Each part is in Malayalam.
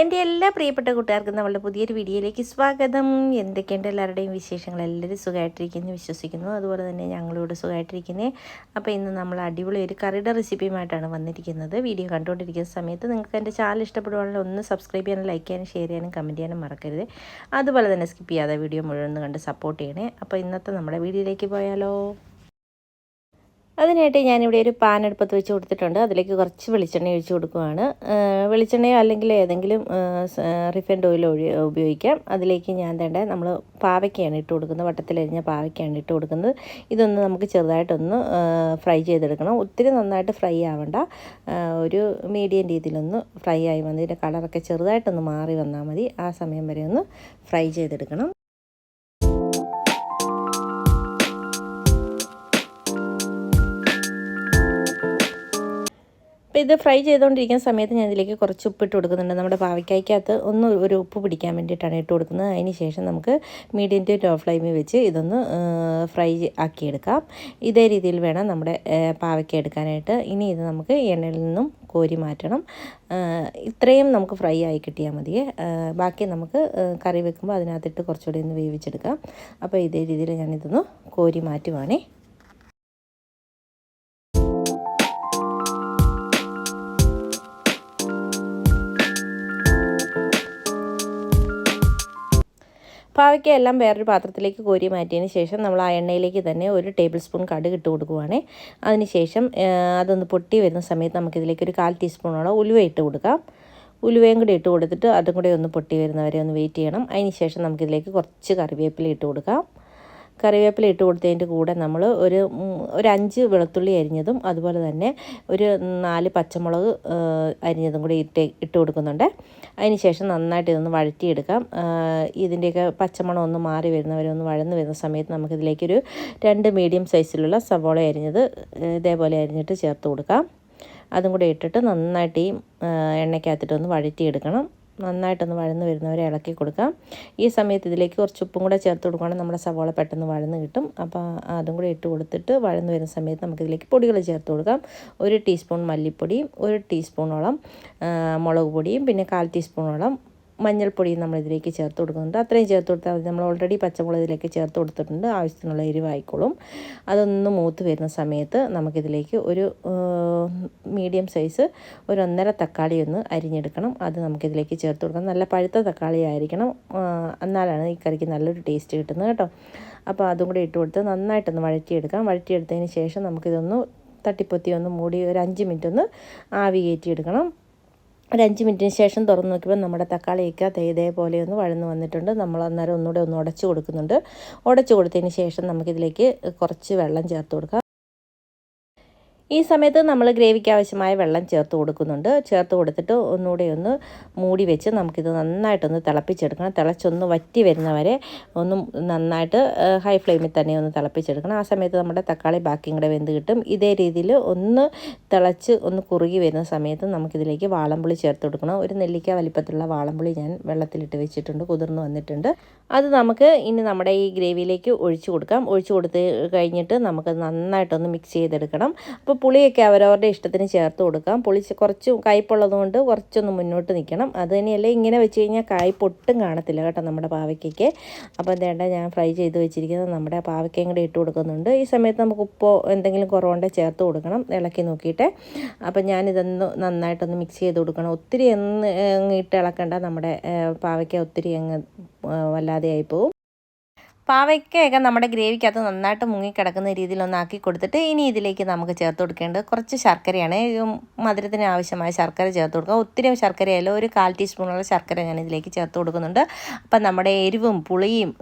എൻ്റെ എല്ലാ പ്രിയപ്പെട്ട കൂട്ടുകാർക്കും നമ്മളുടെ പുതിയൊരു വീഡിയോയിലേക്ക് സ്വാഗതം. എന്തൊക്കെയുണ്ട് എല്ലാവരുടെയും വിശേഷങ്ങൾ? എല്ലാവരും സുഖമായിട്ടിരിക്കുന്നു വിശ്വസിക്കുന്നു. അതുപോലെ തന്നെ ഞങ്ങളിവിടെ സുഖമായിട്ടിരിക്കുന്നത്. അപ്പോൾ ഇന്ന് നമ്മൾ അടിപൊളി ഒരു കറിയുടെ റെസിപ്പിയുമായിട്ടാണ് വന്നിരിക്കുന്നത്. വീഡിയോ കണ്ടുകൊണ്ടിരിക്കുന്ന സമയത്ത് നിങ്ങൾക്ക് എൻ്റെ ചാനൽ ഇഷ്ടപ്പെടുവാണെങ്കിൽ ഒന്ന് സബ്സ്ക്രൈബ് ചെയ്യാനും ലൈക്ക് ചെയ്യാനും ഷെയർ ചെയ്യാനും കമൻറ്റ് ചെയ്യാനും മറക്കരുത്. അതുപോലെ തന്നെ സ്കിപ്പ് ചെയ്യാതെ വീഡിയോ മുഴുവൻ കണ്ട് സപ്പോർട്ട് ചെയ്യണേ. അപ്പോൾ ഇന്നത്തെ നമ്മുടെ വീഡിയോയിലേക്ക് പോയാലോ? അതിനായിട്ട് ഞാനിവിടെ ഒരു പാൻ അടുപ്പത്ത് വെച്ച് കൊടുത്തിട്ടുണ്ട്. അതിലേക്ക് കുറച്ച് വെളിച്ചെണ്ണ ഒഴിച്ച് കൊടുക്കുകയാണ്. വെളിച്ചെണ്ണയോ അല്ലെങ്കിൽ ഏതെങ്കിലും റിഫൈൻഡ് ഓയിൽ ഉപയോഗിക്കാം. അതിലേക്ക് ഞാൻ നമ്മൾ പാവയ്ക്കാണ് ഇട്ട് കൊടുക്കുന്നത്. വട്ടത്തിലരിഞ്ഞ പാവയ്ക്കാണ് ഇട്ട് കൊടുക്കുന്നത്. ഇതൊന്ന് നമുക്ക് ചെറുതായിട്ടൊന്ന് ഫ്രൈ ചെയ്തെടുക്കണം. ഒത്തിരി നന്നായിട്ട് ഫ്രൈ ആവണ്ട, ഒരു മീഡിയം രീതിയിലൊന്ന് ഫ്രൈ ആയി വന്ന് ഇതിൻ്റെ കളറൊക്കെ ചെറുതായിട്ടൊന്ന് മാറി വന്നാൽ മതി. ആ സമയം വരെ ഒന്ന് ഫ്രൈ ചെയ്തെടുക്കണം. അപ്പോൾ ഇത് ഫ്രൈ ചെയ്തുകൊണ്ടിരിക്കുന്ന സമയത്ത് ഞാൻ ഇതിലേക്ക് കുറച്ച് ഉപ്പിട്ട് കൊടുക്കുന്നുണ്ട്. നമ്മുടെ പാവയ്ക്കായ്ക്കകത്ത് ഒരു ഉപ്പ് പിടിക്കാൻ വേണ്ടിയിട്ടാണ് ഇട്ട് കൊടുക്കുന്നത്. അതിന് ശേഷം നമുക്ക് മീഡിയം ടു ലോ ഫ്ലെയിമിൽ വെച്ച് ഇതൊന്ന് ഫ്രൈ ആക്കിയെടുക്കാം. ഇതേ രീതിയിൽ വേണം നമ്മുടെ പാവയ്ക്ക എടുക്കാനായിട്ട്. ഇനി ഇത് നമുക്ക് എണ്ണയിൽ നിന്നും കോരി മാറ്റണം. ഇത്രയും നമുക്ക് ഫ്രൈ ആയി കിട്ടിയാൽ മതിയേ. ബാക്കി നമുക്ക് കറി വെക്കുമ്പോൾ അതിനകത്തിട്ട് കുറച്ചുകൂടി ഒന്ന് വേവിച്ചെടുക്കാം. അപ്പോൾ ഇതേ രീതിയിൽ ഞാനിതൊന്ന് കോരി മാറ്റുവാണേ. പാവയ്ക്ക എല്ലാം വേറൊരു പാത്രത്തിലേക്ക് കോരി മാറ്റിയതിന് ശേഷം നമ്മൾ ആ എണ്ണയിലേക്ക് തന്നെ ഒരു ടേബിൾ സ്പൂൺ കടുക് ഇട്ട് കൊടുക്കുവാണേ. അതിനുശേഷം അതൊന്ന് പൊട്ടി വരുന്ന സമയത്ത് നമുക്കിതിലേക്ക് ഒരു 1/4 ടീസ്പൂണോളം ഉലുവ ഇട്ട് കൊടുക്കാം. ഉലുവയും കൂടി ഇട്ട് കൊടുത്തിട്ട് അതും കൂടി ഒന്ന് പൊട്ടി വരുന്നവരെ ഒന്ന് വെയിറ്റ് ചെയ്യണം. അതിന് ശേഷം നമുക്കിതിലേക്ക് കുറച്ച് കറിവേപ്പില ഇട്ട് കൊടുക്കാം. കറിവേപ്പില ഇട്ട് കൊടുത്തതിൻ്റെ കൂടെ നമ്മൾ ഒരു 5 വെളുത്തുള്ളി അരിഞ്ഞതും അതുപോലെ തന്നെ ഒരു 4 പച്ചമുളക് അരിഞ്ഞതും കൂടി ഇട്ട് കൊടുക്കുന്നുണ്ട്. അതിന് ശേഷം നന്നായിട്ട് ഇതൊന്ന് വഴറ്റിയെടുക്കാം. ഇതിൻ്റെയൊക്കെ പച്ചമണം ഒന്ന് മാറി വരുന്നവരെ ഒന്ന് വഴന്ന് വരുന്ന സമയത്ത് നമുക്കിതിലേക്കൊരു 2 മീഡിയം സൈസിലുള്ള സവോള അരിഞ്ഞത് ഇതേപോലെ അരിഞ്ഞിട്ട് ചേർത്ത് കൊടുക്കാം. അതും കൂടി ഇട്ടിട്ട് നന്നായിട്ട് ഈ എണ്ണയ്ക്കകത്തിട്ടൊന്ന് വഴറ്റിയെടുക്കണം. നന്നായിട്ടൊന്ന് വഴന്ന് വരുന്നവരെ ഇളക്കി കൊടുക്കാം. ഈ സമയത്ത് ഇതിലേക്ക് കുറച്ച് ഉപ്പും കൂടെ ചേർത്ത് കൊടുക്കുകയാണെങ്കിൽ നമ്മുടെ സവോള പെട്ടെന്ന് വഴന്ന് കിട്ടും. അപ്പോൾ അതും കൂടി ഇട്ട് കൊടുത്തിട്ട് വഴന്ന് വരുന്ന സമയത്ത് നമുക്കിതിലേക്ക് പൊടികൾ ചേർത്ത് കൊടുക്കാം. 1 ടീസ്പൂൺ മല്ലിപ്പൊടിയും 1 ടീസ്പൂണോളം മുളക് പൊടിയും പിന്നെ 1/4 ടീസ്പൂണോളം മഞ്ഞൾപ്പൊടിയും നമ്മളിതിലേക്ക് ചേർത്ത് കൊടുക്കുന്നുണ്ട്. അത്രയും ചേർത്ത് കൊടുത്താൽ മതി. നമ്മൾ ഓൾറെഡി പച്ചമുളക് ഇതിലേക്ക് ചേർത്ത് കൊടുത്തിട്ടുണ്ട്. ആവശ്യത്തിനുള്ള എരിവായിക്കോളും. അതൊന്ന് മൂത്ത് വരുന്ന സമയത്ത് നമുക്കിതിലേക്ക് ഒരു മീഡിയം സൈസ് ഒരു 1.5 തക്കാളി ഒന്ന് അരിഞ്ഞെടുക്കണം. അത് നമുക്കിതിലേക്ക് ചേർത്ത് കൊടുക്കണം. നല്ല പഴുത്ത തക്കാളി ആയിരിക്കണം, എന്നാലാണ് ഈ കറിക്ക് നല്ലൊരു ടേസ്റ്റ് കിട്ടുന്നത് കേട്ടോ. അപ്പോൾ അതും കൂടി ഇട്ട് കൊടുത്ത് നന്നായിട്ടൊന്ന് വഴറ്റിയെടുക്കാം. വഴറ്റിയെടുത്തതിന് ശേഷം നമുക്കിതൊന്ന് തട്ടിപ്പൊത്തി ഒന്ന് മൂടി ഒരു 5 മിനിറ്റ് ഒന്ന് ആവി കയറ്റിയെടുക്കണം. ഒരു 5 മിനിറ്റിന് ശേഷം തുറന്ന് നോക്കിയപ്പോൾ നമ്മുടെ തക്കാളിയൊക്കെ ഇതേപോലെ ഒന്ന് വഴന്ന് വന്നിട്ടുണ്ട്. നമ്മൾ അന്നേരം ഒന്നുകൂടെ ഒന്ന് ഉടച്ച് കൊടുക്കുന്നുണ്ട്. ഉടച്ച് കൊടുത്തതിന് ശേഷം നമുക്കിതിലേക്ക് കുറച്ച് വെള്ളം ചേർത്ത് കൊടുക്കാം. ഈ സമയത്ത് നമ്മൾ ഗ്രേവിക്ക് ആവശ്യമായ വെള്ളം ചേർത്ത് കൊടുക്കുന്നുണ്ട്. ചേർത്ത് കൊടുത്തിട്ട് ഒന്നുകൂടെ ഒന്ന് മൂടി വെച്ച് നമുക്കിത് നന്നായിട്ടൊന്ന് തിളപ്പിച്ചെടുക്കണം. തിളച്ചൊന്ന് വറ്റി വരുന്നവരെ ഒന്ന് നന്നായിട്ട് ഹൈ ഫ്ലെയിമിൽ തന്നെ ഒന്ന് തിളപ്പിച്ചെടുക്കണം. ആ സമയത്ത് നമ്മുടെ തക്കാളി ബാക്കിയും കൂടെ വെന്ത് കിട്ടും. ഇതേ രീതിയിൽ ഒന്ന് തിളച്ച് ഒന്ന് കുറുകി വരുന്ന സമയത്ത് നമുക്കിതിലേക്ക് വാളംപുളി ചേർത്ത് കൊടുക്കണം. ഒരു നെല്ലിക്ക വലിപ്പത്തിലുള്ള വാളംപുളി ഞാൻ വെള്ളത്തിലിട്ട് വെച്ചിട്ടുണ്ട്, കുതിർന്ന് വന്നിട്ടുണ്ട്. അത് നമുക്ക് ഇനി നമ്മുടെ ഈ ഗ്രേവിയിലേക്ക് ഒഴിച്ച് കൊടുക്കാം. ഒഴിച്ച് കൊടുത്ത് കഴിഞ്ഞിട്ട് നമുക്ക് നന്നായിട്ടൊന്ന് മിക്സ് ചെയ്തെടുക്കണം. അപ്പോൾ പുളിയൊക്കെ അവരവരുടെ ഇഷ്ടത്തിന് ചേർത്ത് കൊടുക്കാം. പുളി കുറച്ച് കയ്പുള്ളത് കൊണ്ട് കുറച്ചൊന്ന് മുന്നോട്ട് നിൽക്കണം. അത് തന്നെയല്ല, ഇങ്ങനെ വെച്ച് കഴിഞ്ഞാൽ കയ്പ് ഒട്ടും കാണത്തില്ല കേട്ടോ നമ്മുടെ പാവയ്ക്കയ്ക്ക്. അപ്പോൾ വേണ്ട, ഞാൻ ഫ്രൈ ചെയ്ത് വെച്ചിരിക്കുന്നത് നമ്മുടെ പാവയ്ക്കയും കൂടെ ഇട്ട് കൊടുക്കുന്നുണ്ട്. ഈ സമയത്ത് നമുക്ക് ഉപ്പോ എന്തെങ്കിലും കുറവുണ്ടെങ്കിൽ ചേർത്ത് കൊടുക്കണം, ഇളക്കി നോക്കിയിട്ട്. അപ്പോൾ ഞാനിതൊന്ന് നന്നായിട്ടൊന്ന് മിക്സ് ചെയ്ത് കൊടുക്കണം. ഒത്തിരി ഇട്ട് ഇളക്കണ്ട, നമ്മുടെ പാവയ്ക്ക ഒത്തിരി വല്ലാതെ ആയിപ്പോവും. പാവയ്ക്കയൊക്കെ നമ്മുടെ ഗ്രേവിക്കകത്ത് നന്നായിട്ട് മുങ്ങിക്കിടക്കുന്ന രീതിയിലൊന്നാക്കി കൊടുത്തിട്ട് ഇനി ഇതിലേക്ക് നമുക്ക് ചേർത്ത് കൊടുക്കേണ്ടത് കുറച്ച് ശർക്കരയാണ്. മധുരത്തിന് ആവശ്യമായ ശർക്കര ചേർത്ത് കൊടുക്കുക. ഒത്തിരി ശർക്കരയല്ല, ഒരു 1/4 ടീസ്പൂണുള്ള ശർക്കര ഞാൻ ഇതിലേക്ക് ചേർത്ത് കൊടുക്കുന്നുണ്ട്. അപ്പം നമ്മുടെ എരിവും പുളിയും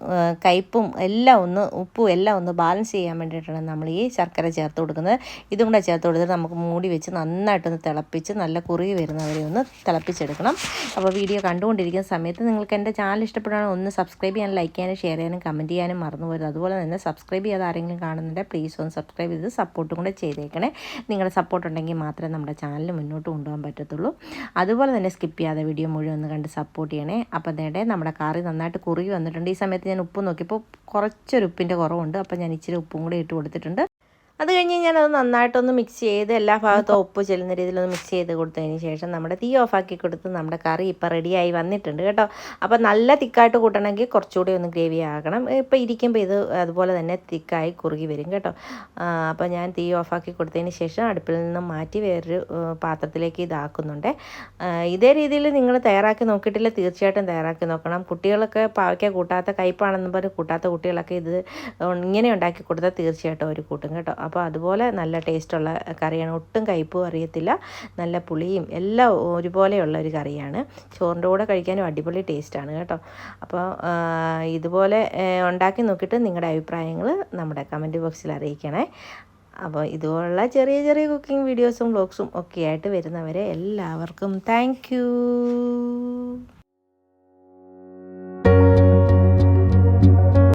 കയ്പും എല്ലാം ഉപ്പും എല്ലാം ഒന്ന് ബാലൻസ് ചെയ്യാൻ വേണ്ടിയിട്ടാണ് നമ്മൾ ഈ ശർക്കര ചേർത്ത് കൊടുക്കുന്നത്. ഇതും കൂടെ ചേർത്ത് കൊടുത്തിട്ട് നമുക്ക് മൂടി വെച്ച് നന്നായിട്ടൊന്ന് തിളപ്പിച്ച് നല്ല കുറുകി വരുന്നവരെ ഒന്ന് തിളപ്പിച്ചെടുക്കണം. അപ്പോൾ വീഡിയോ കണ്ടുകൊണ്ടിരിക്കുന്ന സമയത്ത് നിങ്ങൾക്ക് എൻ്റെ ചാനൽ ഇഷ്ടപ്പെടുകയാണെങ്കിൽ ഒന്ന് സബ്സ്ക്രൈബ് ചെയ്യാനും ലൈക്ക് ചെയ്യാനും ഷെയർ ചെയ്യാനും കമൻറ്റ് ചെയ്യാനും മറന്നു പോരുത്. അതുപോലെ തന്നെ സബ്സ്ക്രൈബ് ചെയ്യാതെ ആരെങ്കിലും കാണുന്നുണ്ടെങ്കിൽ പ്ലീസ് ഒന്ന് സബ്സ്ക്രൈബ് ചെയ്ത് സപ്പോർട്ടും കൂടെ ചെയ്തേക്കണേ. നിങ്ങളുടെ സപ്പോർട്ട് ഉണ്ടെങ്കിൽ മാത്രമേ നമ്മുടെ ചാനൽ മുന്നോട്ട് കൊണ്ടുപോകാൻ പറ്റത്തുള്ളൂ. അതുപോലെ തന്നെ സ്കിപ്പ് ചെയ്യാതെ വീഡിയോ മുഴുവൻ ഒന്ന് കണ്ട് സപ്പോർട്ട് ചെയ്യണേ. അപ്പോൾ നേടെ നമ്മുടെ കറി നന്നായിട്ട് കുറുകി വന്നിട്ടുണ്ട്. ഈ സമയത്ത് ഞാൻ ഉപ്പ് നോക്കിയപ്പോൾ കുറച്ചൊരു ഉപ്പിൻ്റെ കുറവുണ്ട്. അപ്പോൾ ഞാൻ ഇച്ചിരി ഉപ്പും കൂടെ ഇട്ട് കൊടുത്തിട്ടുണ്ട്. അത് കഴിഞ്ഞ് ഞാനത് നന്നായിട്ടൊന്ന് മിക്സ് ചെയ്ത് എല്ലാ ഭാഗത്തും ഉപ്പ് ചെല്ലുന്ന രീതിയിലൊന്ന് മിക്സ് ചെയ്ത് കൊടുത്തതിന് ശേഷം നമ്മുടെ തീ ഓഫാക്കി കൊടുത്ത് നമ്മുടെ കറി ഇപ്പോൾ റെഡിയായി വന്നിട്ടുണ്ട് കേട്ടോ. അപ്പോൾ നല്ല തിക്കായിട്ട് കൂട്ടണമെങ്കിൽ കുറച്ചുകൂടി ഒന്ന് ഗ്രേവി ആകണം. ഇപ്പോൾ ഇരിക്കുമ്പോൾ ഇത് അതുപോലെ തന്നെ തിക്കായി കുറുകി വരും കേട്ടോ. അപ്പോൾ ഞാൻ തീ ഓഫാക്കി കൊടുത്തതിന് ശേഷം അടുപ്പിൽ നിന്നും മാറ്റി വേറൊരു പാത്രത്തിലേക്ക് ഇതാക്കുന്നുണ്ട്. ഇതേ രീതിയിൽ നിങ്ങൾ തയ്യാറാക്കി നോക്കിയിട്ടില്ല, തീർച്ചയായിട്ടും തയ്യാറാക്കി നോക്കണം. കുട്ടികളൊക്കെ പാവയ്ക്ക കൂട്ടാത്ത കയ്പ്പാണെന്ന് പറഞ്ഞ് കൂട്ടാത്ത കുട്ടികളൊക്കെ ഇത് ഇങ്ങനെ ഉണ്ടാക്കി കൊടുത്താൽ തീർച്ചയായിട്ടും അവർ കൂട്ടും കേട്ടോ. അപ്പോൾ അതുപോലെ നല്ല ടേസ്റ്റുള്ള കറിയാണ്, ഒട്ടും കയ്പ്പും അറിയത്തില്ല, നല്ല പുളിയും എല്ലാം ഒരുപോലെയുള്ള ഒരു കറിയാണ്. ചോറിൻ്റെ കൂടെ കഴിക്കാനും അടിപൊളി ടേസ്റ്റാണ് കേട്ടോ. അപ്പോൾ ഇതുപോലെ ഉണ്ടാക്കി നോക്കിയിട്ട് നിങ്ങളുടെ അഭിപ്രായങ്ങൾ നമ്മുടെ കമൻറ്റ് ബോക്സിൽ അറിയിക്കണേ. അപ്പോൾ ഇതുപോലുള്ള ചെറിയ ചെറിയ കുക്കിംഗ് വീഡിയോസും വ്ലോഗ്സും ഒക്കെ ആയിട്ട് വരുന്നവരെ എല്ലാവർക്കും താങ്ക് യു.